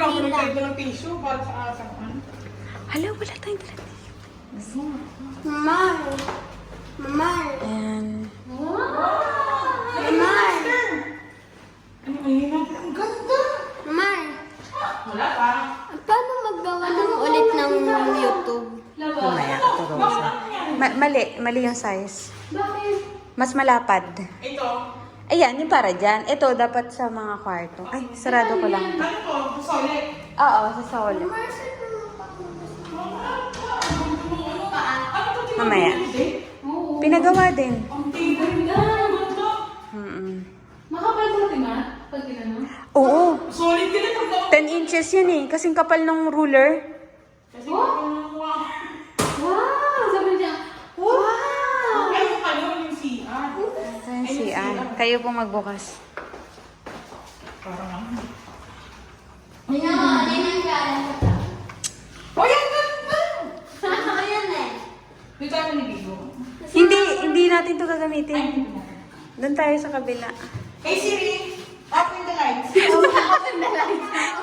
ako nagkaib ng tissue para sa asakan. Hala, wala tayong dala. Mama. Mama. Ayan. Mama. Ano kanina? Ang ganda! Mama. Wala pa. Paano maggawa ng ulit ng YouTube? Mamaya, turo ko siya. Mali yung size. Bakit? Mas malapad. Ito. Ayan, yung para dyan. Ito, dapat sa mga kwarto. Ay, sarado ko lang. Ano to? Solid. Oo, sa solo. Mamaya. Pinagawa din. Ang tibay na. Ganda. Makapal mo rin ma? Pag ginano? Oo. Solid ka na pag 10 inches yan eh. Kasing kapal ng ruler. Kasi wow. Wow! Sabi niya, wow! Ay, yung ano, yung CR. Ayan si Ann. Kayo po magbukas. Parang ano. Oh, yan ganda! Dito tayo niligo. Hindi natin to gagamitin. Ay, hindi na. Doon tayo sa kabila. Hey Siri, open the lights.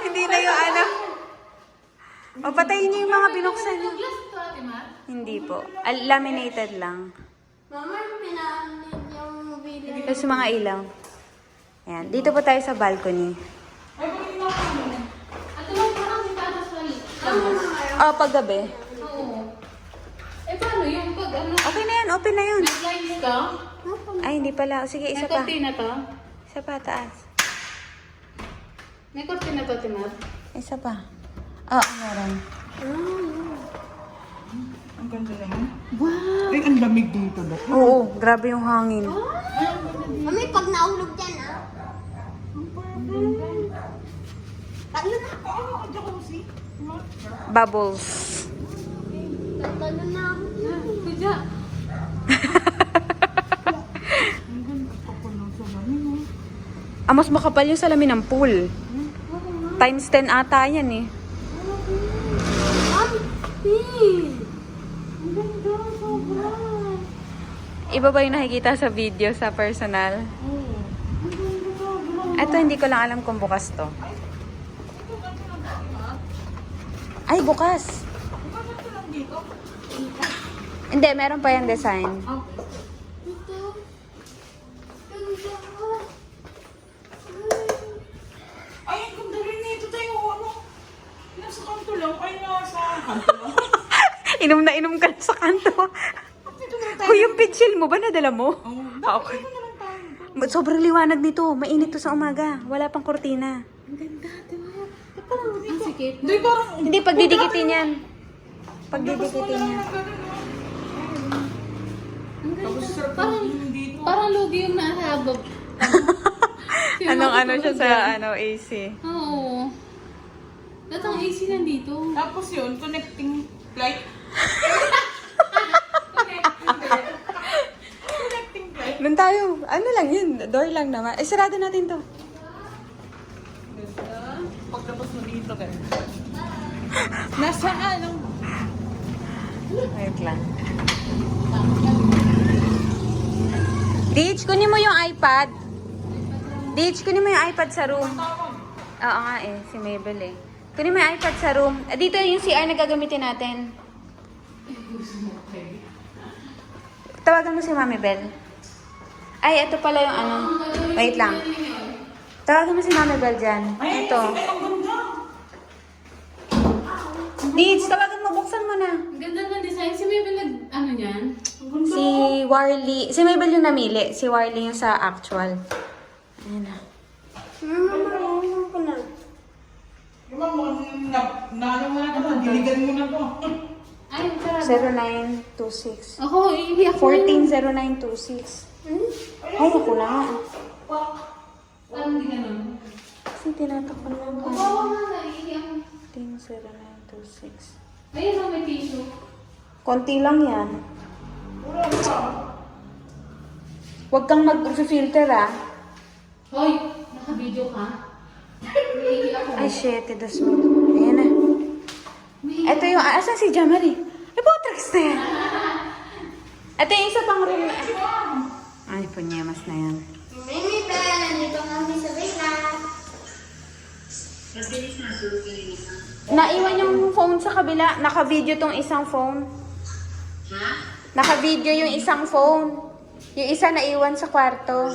Hindi na yung ano. O, patayin niyo yung mga binuksan niyo. Glass ito ate ma? Hindi po. Laminated lang. Mama, pinaanid yung video. Tapos mga ilaw. Ayan. Dito po tayo sa balcony. Ay, bakit na ako? Ate ma, parang si Tata Swali. Oh, paggabi. Oo. Eh paano yung pag ano? Okay na yan. Open na yun. Nag-lines ka? Ay, hindi pala. Sige, isa May pa. kortina to? Isa pa, taas. May kortina to, Timar? Isa pa. Oo, meron. Ang ganda naman. Wow! Ay, ang lamig dito ba? Oo, grabe yung hangin. Mami, pag naulog dyan, ah. Talo na. Oo, ang jacuzzi. Bubbles. Talo na ako. Kudya. Ang ganda pa po ng salamin, oh. Mas makapal yung salamin ng pool. Times 10 ata yan eh. Ang ganda, sobra. Iba ba yung nakikita sa video, sa personal? Ito, hindi ko lang alam kung bukas to. Ay, bukas. Hindi, meron pa yung design. Ito. Ganda. Ay, ang ganda rin nito tayo, ano? Nasa kanto lang. Ay, nasa kanto lang. Inom na inom ka na sa kanto. Dito na tayo. Hoy, yung pitchil mo ba nadala mo? Oo. Ah, okay. Dito na lang tayo. Sobrang liwanag nito. Mainit to sa umaga. Wala pang kurtina. Ang ganda, Timar. Ang sikip. Hindi, parang... Hindi, pagdidikitin yan. Pagdidikitin yan. Ang Tapos ganda. sarap Parang, yung dito. parang lugi yung nasa above. Anong siya sa AC? Oo. Lahat ang AC nandito. Tapos yun, connecting light. Connecting light. Doon tayo. Ano lang yun? Door lang naman. Eh, sarado natin to. Pagtapos mo dito, guys. Nasa ano? Wait lang. Ditch, kunin mo yung iPad. Ditch, kunin mo yung iPad sa room. Oo nga eh, si Mabel eh. Kunin mo yung iPad sa room. Dito yung CR na gagamitin natin. Tawagan mo si Mami Bell. Ay, ito pala yung ano. Wait lang. Tawagan mo si Mami Bell dyan. Ay, Ito. ay, ang ganda. Ditch, tawagan mo. Buksan mo na. Ang ganda ng design. Si Mabel nag, ano yan? Si Warly. Si Mabel yung namili. Si Warly yung sa actual. Ayan na. Ano ko na? Di ba mo, ano mo na ito, diligan mo na to. Ay, sarap. 0926. Ako, iiyak ko. 140926. Ay, ako na. Parang hindi ganun. Kasi tinatakpan lang Oo, ko. nga, iiyak ko. 140926. Ayun, may tissue. Konti lang yan. Huwag kang mag-filter ah. Hoy, naka-video ka? Iiyak ko. Ay, shit. Idas mo. Ayan na. Ito yung... Asan si Jamari? Ay, Botrax na yan. Ito yung isa pang room. Ay, punyemas na yan. Mimi Ben, nandito kami sa Vegas. Naiwan yung phone sa kabila. Naka-video tong isang phone. Naka-video yung isang phone. Yung isa naiwan sa kwarto.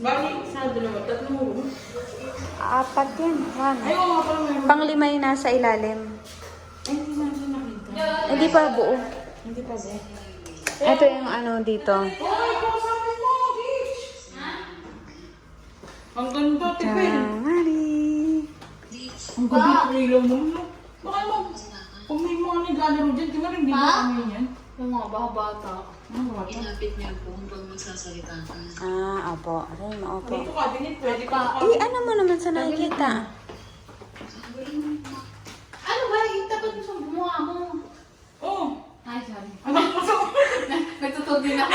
Bakit? Sa dalawa, tatlong room. 4 yan. Ay, oo nga pala meron. Pang-5 yung nasa ilalim. Ay, hindi natin nakita. Hindi pa buo. Hindi pa ba? Ito yung ano dito. Ay, kausapin mo, Beach! Ang ganda, Tipil. Mari. Ang ganda ng ilaw naman, no? Baka mo, kung may mga naglalaro dyan, di ba rin di ba kami yan? Yung mga bata. Ano ba ito? Inapit niyo po hanggang magsasalita ka. Opo. Aray, opo. Dito ka, dinit, pwede ka. Ano mo naman sa nakikita? Ano ba? Itapat mo sa bunga mo. Oo. Ay, sorry. Ano ko sa... Nagtutog din ako.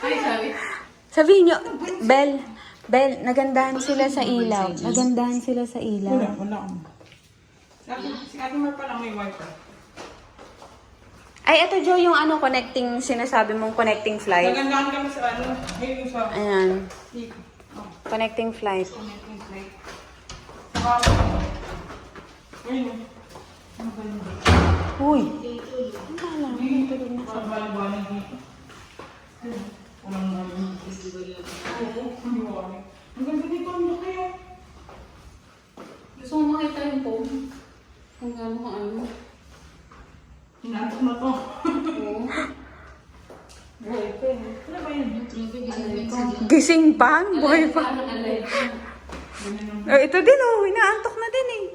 Ay, sorry. Sabihin nyo, Bel, nagandahan sila sa ilaw. Nagandahan sila sa ilaw. Wala. Si Ate Mar pala may wifi. Ay, ito Jo, yung ano, connecting, sinasabi mong connecting flight. Nagandahan kami sa ano, ayun sa... Ayan, Oh, connecting flight. connecting flight. Saka... Ayun. Ang ganda. Uy! Ang kala mo, natulog na sa... Balik dito. Walang namin. Oo, hindi mo kami. Ang ganda dito, ang laki oh. Gusto mo makita yung phone? Kung ano. Hinantok na to. Oo. Buhay pa eh. Ano ba yun? Gising pa? Buhay pa. Parang alive. Ito din oh, inaantok na din eh.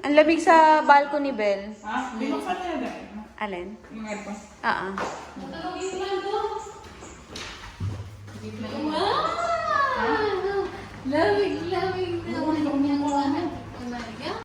Ang lamig sa balcony, Bel. Ha? Binuksan na yun. Alin? Yung aircon. Wow! Lamig na.